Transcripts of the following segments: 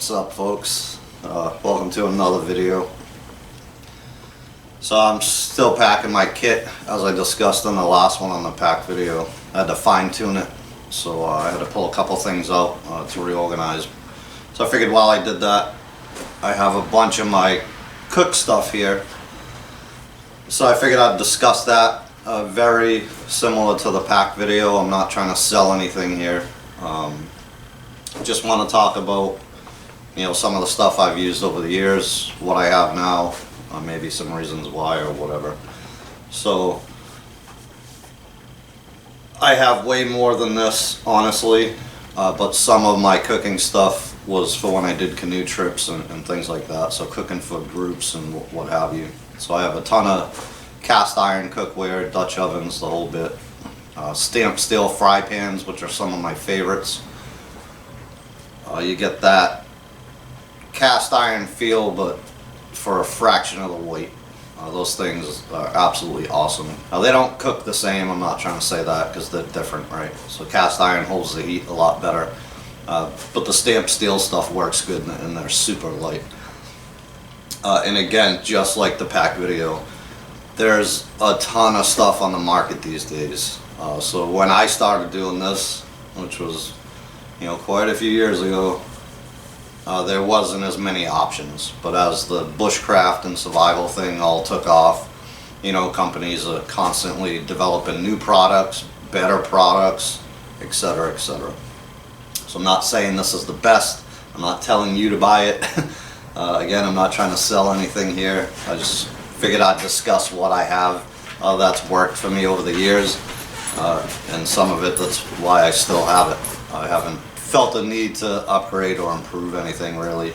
What's up, folks? Welcome to another video. So I'm still packing my kit, as I discussed in the last one on the pack video. I had to fine tune it, so I had to pull a couple things out to reorganize. So I figured while I did that, I have a bunch of my cook stuff here. So I figured I'd discuss that. Very similar to the pack video. I'm not trying to sell anything here. Just want to talk about, some of the stuff I've used over the years, what I have now, maybe some reasons why or whatever. So I have way more than this, honestly, but some of my cooking stuff was for when I did canoe trips and things like that, so cooking for groups and what have you. So I have a ton of cast iron cookware, Dutch ovens, the whole bit, stamped steel fry pans, which are some of my favorites. You get that cast iron feel, but for a fraction of the weight. Those things are absolutely awesome. Now, they don't cook the same, I'm not trying to say that, because they're different, right? So cast iron holds the heat a lot better, but the stamped steel stuff works good, and they're super light. And again, just like the pack video, there's a ton of stuff on the market these days. So when I started doing this, which was quite a few years ago, there wasn't as many options. But as the bushcraft and survival thing all took off, companies are constantly developing new products, better products, etc., etc. So I'm not saying this is the best. I'm not telling you to buy it. Again, I'm not trying to sell anything here. I just figured I'd discuss what I have that's worked for me over the years, and some of it, that's why I still have it. I haven't felt a need to upgrade or improve anything really,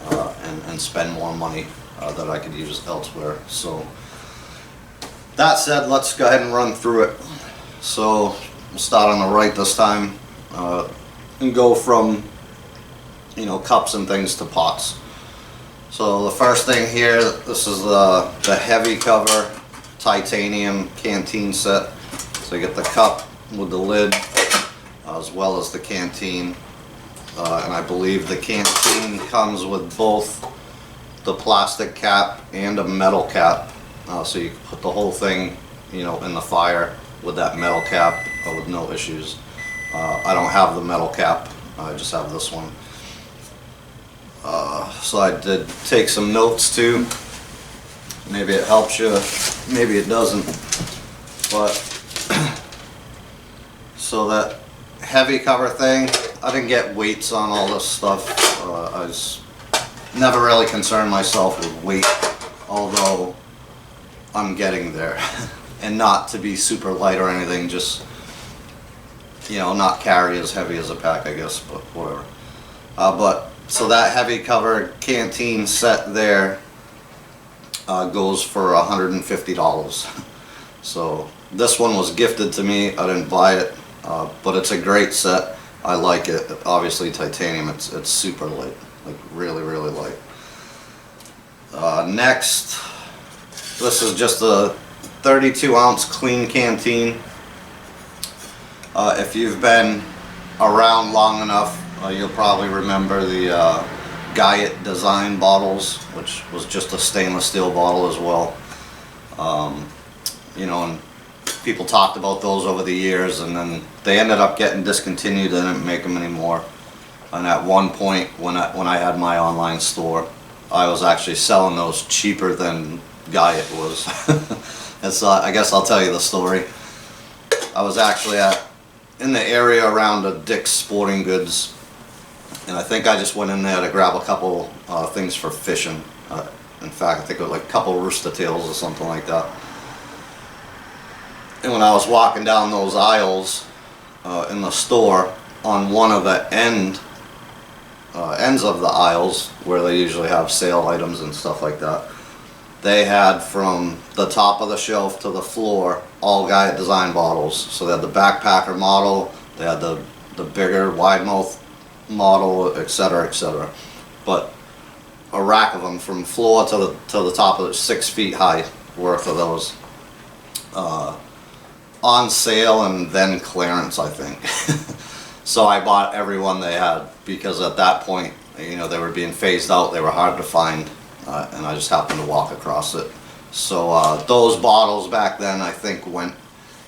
and spend more money that I could use elsewhere. So that said, let's go ahead and run through it. So we'll start on the right this time, and go from cups and things to pots. So the first thing here, this is the heavy cover titanium canteen set. So you get the cup with the lid, as well as the canteen, and I believe the canteen comes with both the plastic cap and a metal cap, so you can put the whole thing in the fire with that metal cap with no issues. I don't have the metal cap, I just have this one. So I did take some notes too. Maybe it helps you, maybe it doesn't, but so that heavy cover thing, I didn't get weights on all this stuff. I just never really concerned myself with weight, although I'm getting there. And not to be super light or anything, just not carry as heavy as a pack, I guess, but whatever. So that heavy cover canteen set there goes for $150. So this one was gifted to me, I didn't buy it. But it's a great set. I like it. Obviously titanium, it's super light, like really light. Next, this is just a 32-ounce clean canteen. If you've been around long enough, you'll probably remember the Guyot design bottles, which was just a stainless steel bottle as well. And people talked about those over the years, and then they ended up getting discontinued. They didn't make them anymore. And at one point, when I had my online store, I was actually selling those cheaper than Guyot was. And so I guess I'll tell you the story. I was actually in the area around a Dick's Sporting Goods, and I think I just went in there to grab a couple things for fishing. In fact, I think it was like a couple rooster tails or something like that. And when I was walking down those aisles in the store, on one of the ends of the aisles, where they usually have sale items and stuff like that, they had from the top of the shelf to the floor all Guyot design bottles. So they had the backpacker model, they had the bigger wide mouth model, etc., etc. But a rack of them from floor to the top of it, 6 feet high worth of those. On sale and then clearance, I think. So I bought every one they had, because at that point You know, they were being phased out, they were hard to find, and I just happened to walk across it. So those bottles back then I think went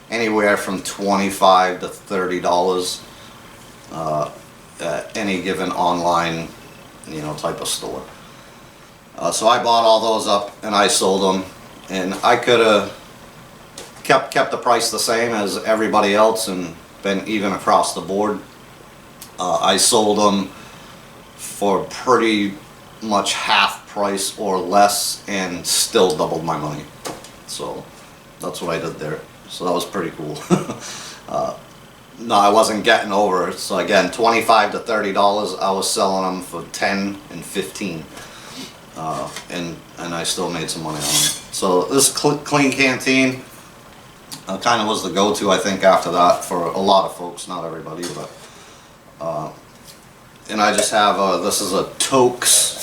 anywhere from $25 to $30 at any given online, you know, type of store. So I bought all those up and I sold them, and I could have kept the price the same as everybody else and been even across the board. I sold them for pretty much half price or less and still doubled my money. So that's what I did there. So that was pretty cool. No, I wasn't getting over it. So again, $25 to $30. I was selling them for $10 and $15, and I still made some money on them. So this clean canteen kind of was the go-to, I think, after that for a lot of folks, not everybody, but. And I just have this is a Tokes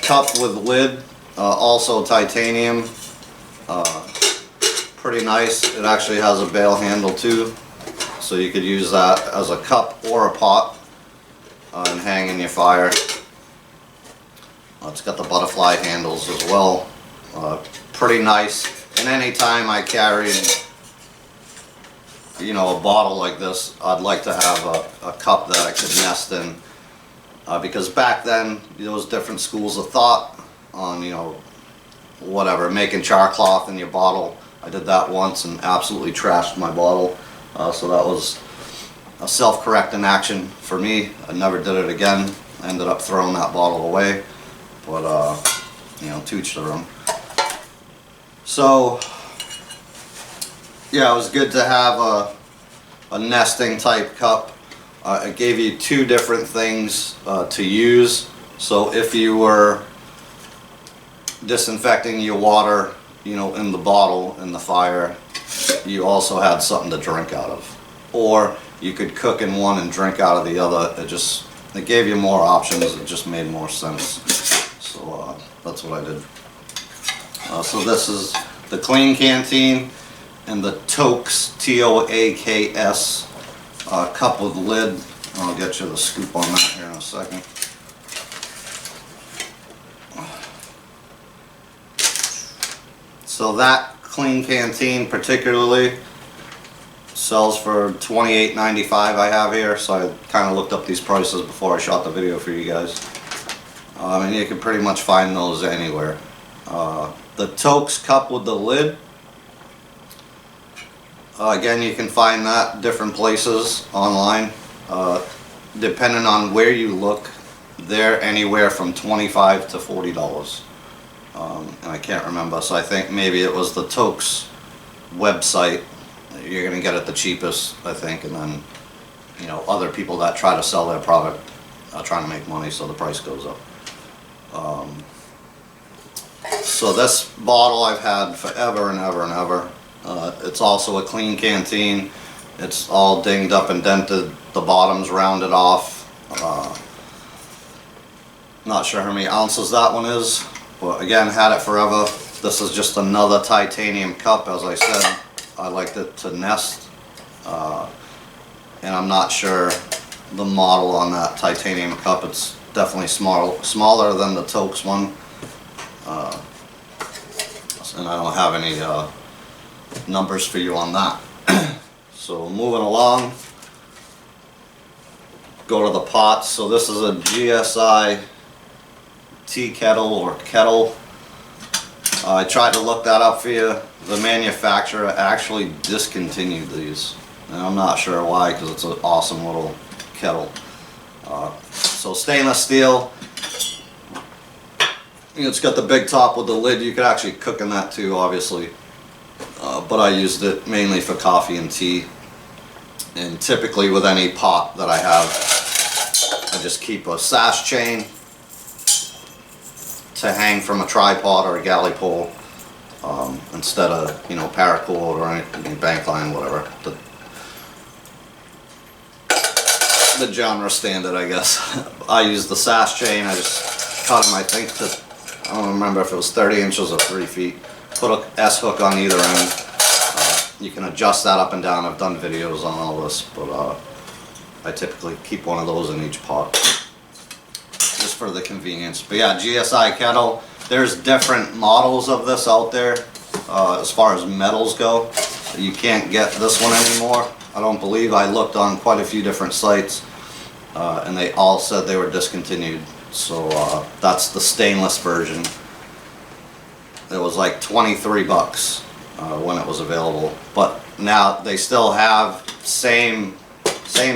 cup with lid, also titanium. Pretty nice. It actually has a bail handle too, so you could use that as a cup or a pot and hang in your fire. It's got the butterfly handles as well. Pretty nice. And anytime I carried, you know, a bottle like this, I'd like to have a cup that I could nest in, because back then there was different schools of thought on, you know, whatever, making char cloth in your bottle. I did that once and absolutely trashed my bottle, so that was a self-correcting action for me. I never did it again. I ended up throwing that bottle away, but you know, to each their own. So yeah, it was good to have a nesting type cup. It gave you two different things to use. So if you were disinfecting your water, you know, in the bottle in the fire, you also had something to drink out of. Or you could cook in one and drink out of the other. It gave you more options. It just made more sense. So that's what I did. So this is the clean canteen and the Tokes, T-O-A-K-S cup with lid. I'll get you the scoop on that here in a second. So that clean canteen particularly sells for $28.95 I have here, so I kind of looked up these prices before I shot the video for you guys. And you can pretty much find those anywhere. The Tokes cup with the lid, again, you can find that different places online. Depending on where you look, they're anywhere from $25 to $40. And I can't remember, so I think maybe it was the Tokes website. You're going to get it the cheapest, I think, and then, you know, other people that try to sell their product are trying to make money, so the price goes up. So this bottle I've had forever and ever and ever. It's also a clean canteen. It's all dinged up and dented. The bottom's rounded off. Not sure how many ounces that one is, but again, had it forever. This is just another titanium cup. As I said, I liked it to nest, and I'm not sure the model on that titanium cup. It's definitely smaller than the Tokes one, and I don't have any numbers for you on that. So moving along, go to the pots. So this is a GSI tea kettle or kettle. I tried to look that up for you. The manufacturer actually discontinued these, and I'm not sure why, because it's an awesome little kettle. So stainless steel. It's got the big top with the lid. You could actually cook in that too, obviously. But I used it mainly for coffee and tea. And typically with any pot that I have, I just keep a sash chain to hang from a tripod or a galley pole, instead of, you know, paracord or any bank line, whatever. The genre standard, I guess. I use the sash chain. I just cut them, I think, to, I don't remember if it was 30 inches or 3 feet. Put a S-hook on either end. You can adjust that up and down. I've done videos on all this, but I typically keep one of those in each pot. for the convenience. But yeah, GSI kettle. There's different models of this out there as far as metals go. You can't get this one anymore, I don't believe. I looked on quite a few different sites and they all said they were discontinued. So that's the stainless version. It was like 23 bucks when it was available. But now they still have same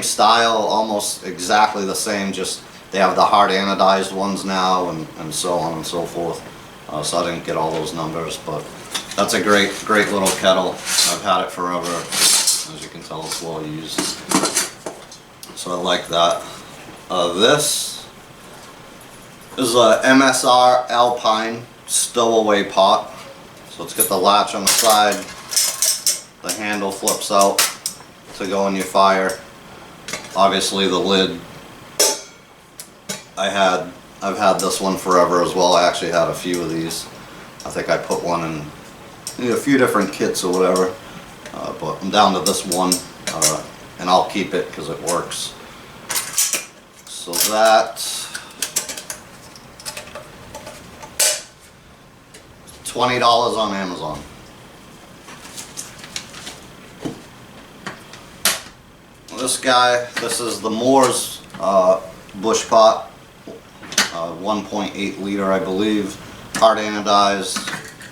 style, almost exactly the same, just they have the hard anodized ones now and so on and so forth. So I didn't get all those numbers, but that's a great little kettle. I've had it forever. As you can tell, it's well used. So I like that. This is a MSR Alpine stowaway pot. So it's got the latch on the side. The handle flips out to go in your fire. Obviously the lid, I've had this one forever as well. I actually had a few of these. I think I put one in a few different kits or whatever, but I'm down to this one, and I'll keep it because it works. So that $20 on Amazon. This guy, this is the Moore's bush pot, 1.8 liter I believe, hard anodized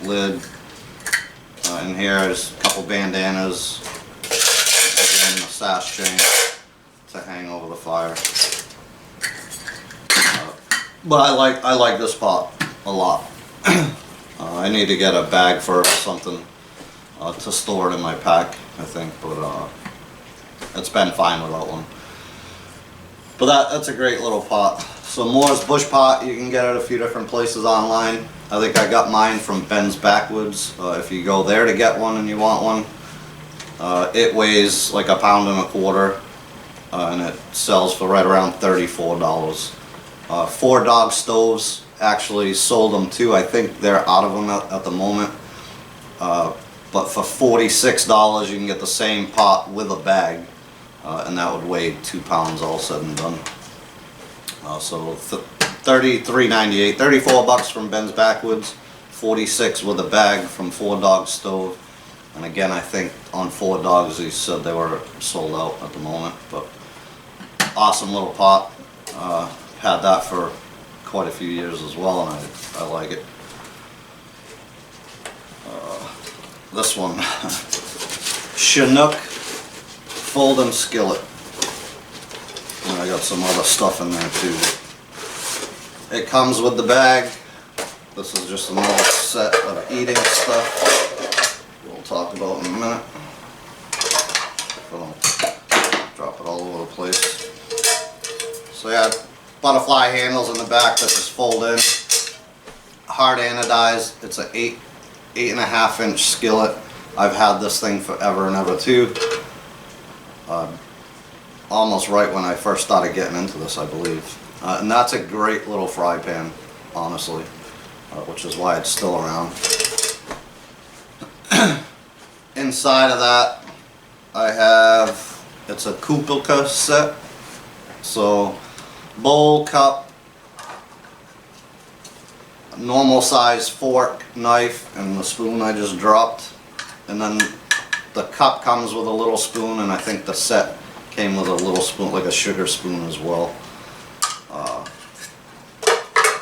lid. In here is a couple bandanas, again a sash chain to hang over the fire. But I like this pot a lot. I need to get a bag for something to store it in my pack, I think, but it's been fine without one. But that's a great little pot. So Moore's bush pot, you can get it a few different places online. I think I got mine from Ben's Backwoods. If you go there to get one and you want one, it weighs like 1.25 pounds, and it sells for right around $34. 4 Dog Stoves actually sold them too. I think they're out of them at the moment. But for $46 you can get the same pot with a bag, and that would weigh 2 pounds all said and done. So $33.98, 34 bucks from Ben's Backwoods, 46 with a bag from 4 Dog Stove. And again, I think on 4 Dogs he said they were sold out at the moment, but awesome little pot. Had that for quite a few years as well, and I like it. This one, Chinook folding skillet. And I got some other stuff in there too. It comes with the bag. This is just another set of eating stuff we'll talk about in a minute. Drop it all over the place. So yeah, butterfly handles in the back that just fold in. Hard anodized. It's an 8.5 inch skillet. I've had this thing forever and ever too. Almost right when I first started getting into this, I believe. And that's a great little fry pan, honestly, which is why it's still around. Inside of that, I have, it's a Cookware set. So, bowl, cup, normal size fork, knife, and the spoon I just dropped. And then the cup comes with a little spoon, and I think the set came with a little spoon, like a sugar spoon as well.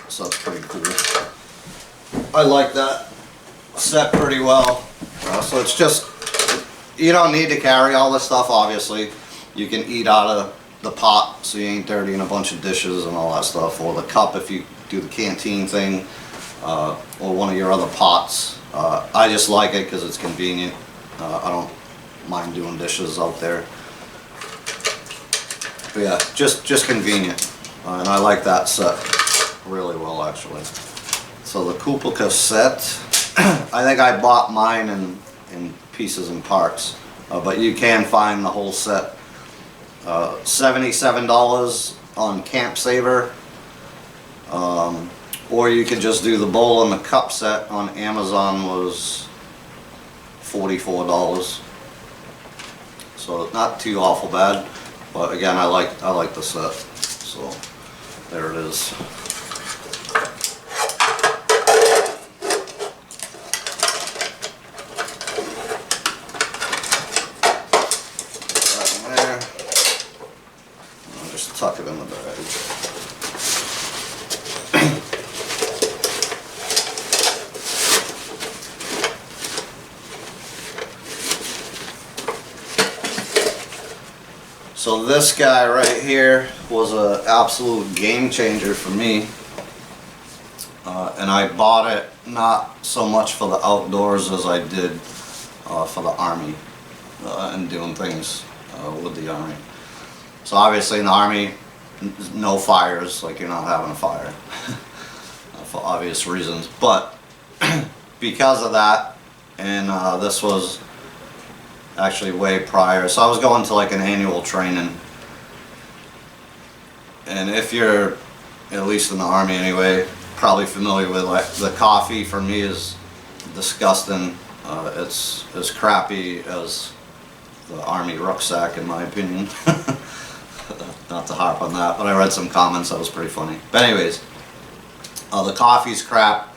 So that's pretty cool. I like that set pretty well. So it's just, you don't need to carry all this stuff, obviously. You can eat out of the pot so you ain't dirtying a bunch of dishes and all that stuff, or the cup if you do the canteen thing, or one of your other pots. I just like it because it's convenient. I don't mind doing dishes out there. But yeah, just convenient. And I like that set really well, actually. So the Cookware set, I think I bought mine in pieces and parts, but you can find the whole set. $77 on Camp Saver, or you could just do the bowl and the cup set on Amazon was $44. So not too awful bad, but again, I like the set. So there it is. So this guy right here was an absolute game changer for me. And I bought it not so much for the outdoors as I did for the Army and doing things with the Army. So obviously in the Army, no fires, like you're not having a fire for obvious reasons. But because of that, and this was actually way prior, so I was going to like an annual training. And if you're, at least in the Army anyway, probably familiar with, like, the coffee for me is disgusting. It's as crappy as the Army rucksack in my opinion. Not to harp on that, but I read some comments that was pretty funny. But anyways, the coffee's crap.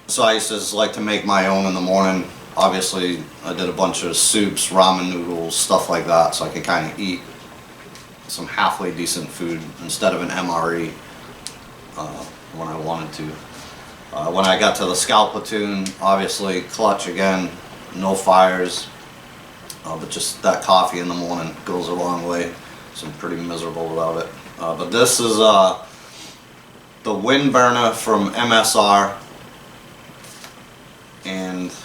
So I used to just like to make my own in the morning. Obviously I did a bunch of soups, ramen noodles, stuff like that, so I could kind of eat some halfway decent food instead of an MRE when I wanted to. When I got to the scout platoon, obviously clutch again, no fires, but just that coffee in the morning goes a long way. So I'm pretty miserable without it. But this is the wind burner from MSR, and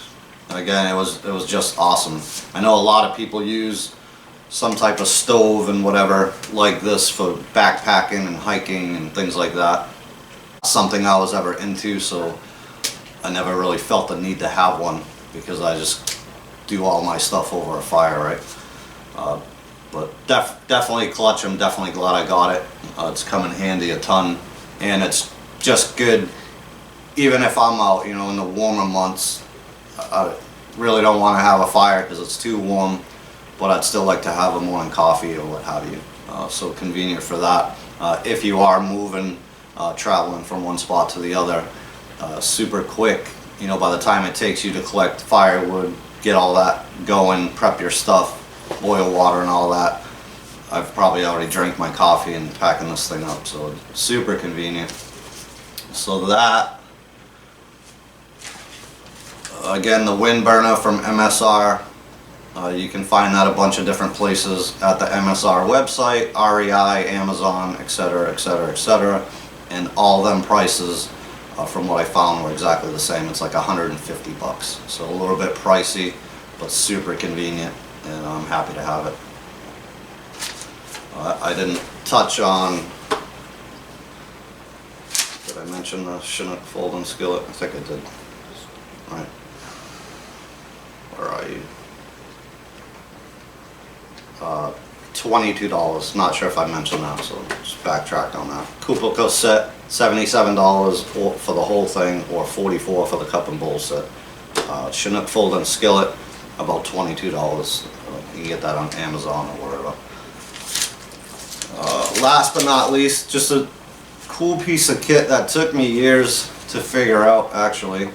again it was just awesome. I know a lot of people use some type of stove and whatever like this for backpacking and hiking and things like that. Something I was ever into, so I never really felt the need to have one because I just do all my stuff over a fire, right? But definitely clutch. I'm definitely glad I got it. It's come in handy a ton, and it's just good even if I'm out, you know, in the warmer months. I really don't want to have a fire because it's too warm, but I'd still like to have a morning coffee or what have you. So convenient for that. If you are moving, traveling from one spot to the other, super quick. You know, by the time it takes you to collect firewood, get all that going, prep your stuff, boil water and all that, I've probably already drank my coffee and packing this thing up, so super convenient. So that, again, the wind burner from MSR, you can find that a bunch of different places at the MSR website, REI, Amazon, etc, etc, etc, and all them prices from what I found were exactly the same. It's like 150 bucks, so a little bit pricey but super convenient, and I'm happy to have it. I didn't touch on, did I mention the Chinook folding skillet? I think I did. All right, where are you? $22. Not sure if I mentioned that, so just backtrack on that. Cookware set, $77 for the whole thing, or $44 for the cup and bowl set. Chinook folding skillet, about $22. You can get that on Amazon or wherever. Last but not least, just a cool piece of kit that took me years to figure out, actually,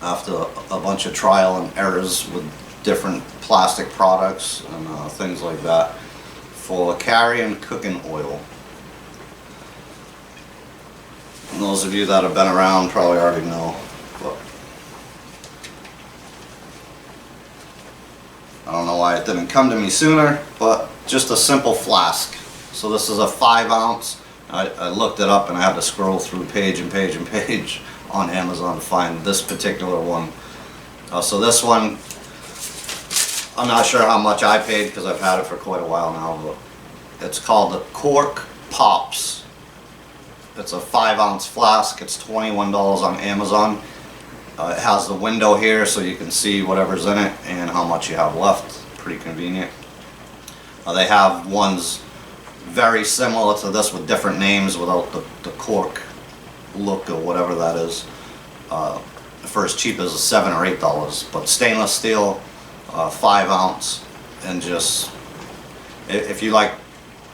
after a bunch of trial and errors with different plastic products and things like that, for carrying cooking oil. And those of you that have been around probably already know, but I don't know why it didn't come to me sooner, but just a simple flask. So this is a 5 ounce. I looked it up and I had to scroll through page and page and page on Amazon to find this particular one. So this one, I'm not sure how much I paid because I've had it for quite a while now, but it's called the Cork Pops. It's a 5 ounce flask. It's $21 on Amazon. It has the window here so you can see whatever's in it and how much you have left. Pretty convenient. They have ones very similar to this with different names without the cork look or whatever that is. For as cheap as $7 or $8, but stainless steel, 5 ounce, and just, if you like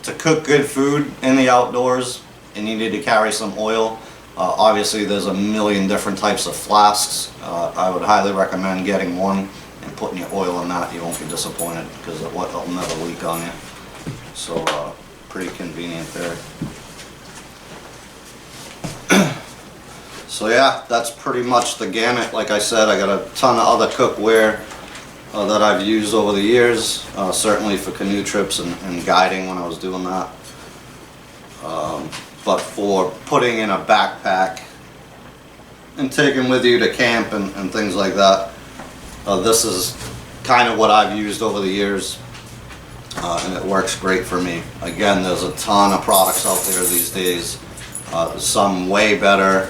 to cook good food in the outdoors and you need to carry some oil, obviously there's a million different types of flasks. I would highly recommend getting one and putting your oil in that. You won't be disappointed because it'll never leak on you. So pretty convenient there. So yeah, that's pretty much the gamut. Like I said, I got a ton of other cookware. that I've used over the years, certainly for canoe trips and guiding when I was doing that. But for putting in a backpack and taking with you to camp and things like that, this is kind of what I've used over the years, and it works great for me. Again, there's a ton of products out there these days, some way better,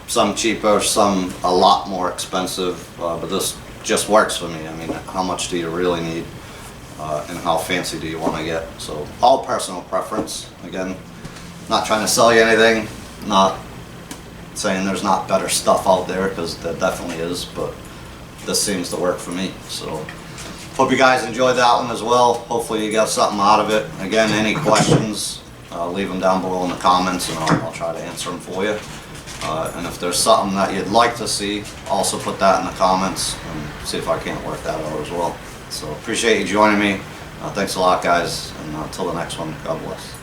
some cheaper, some a lot more expensive, but this just works for me. I mean, how much do you really need, and how fancy do you want to get? So all personal preference. Again, not trying to sell you anything, not saying there's not better stuff out there, because there definitely is, but this seems to work for me. So hope you guys enjoyed that one as well. Hopefully you got something out of it. Again, any questions, leave them down below in the comments, and I'll try to answer them for you. And if there's something that you'd like to see, also put that in the comments and see if I can't work that out as well. So appreciate you joining me. Thanks a lot, guys, and until the next one, God bless.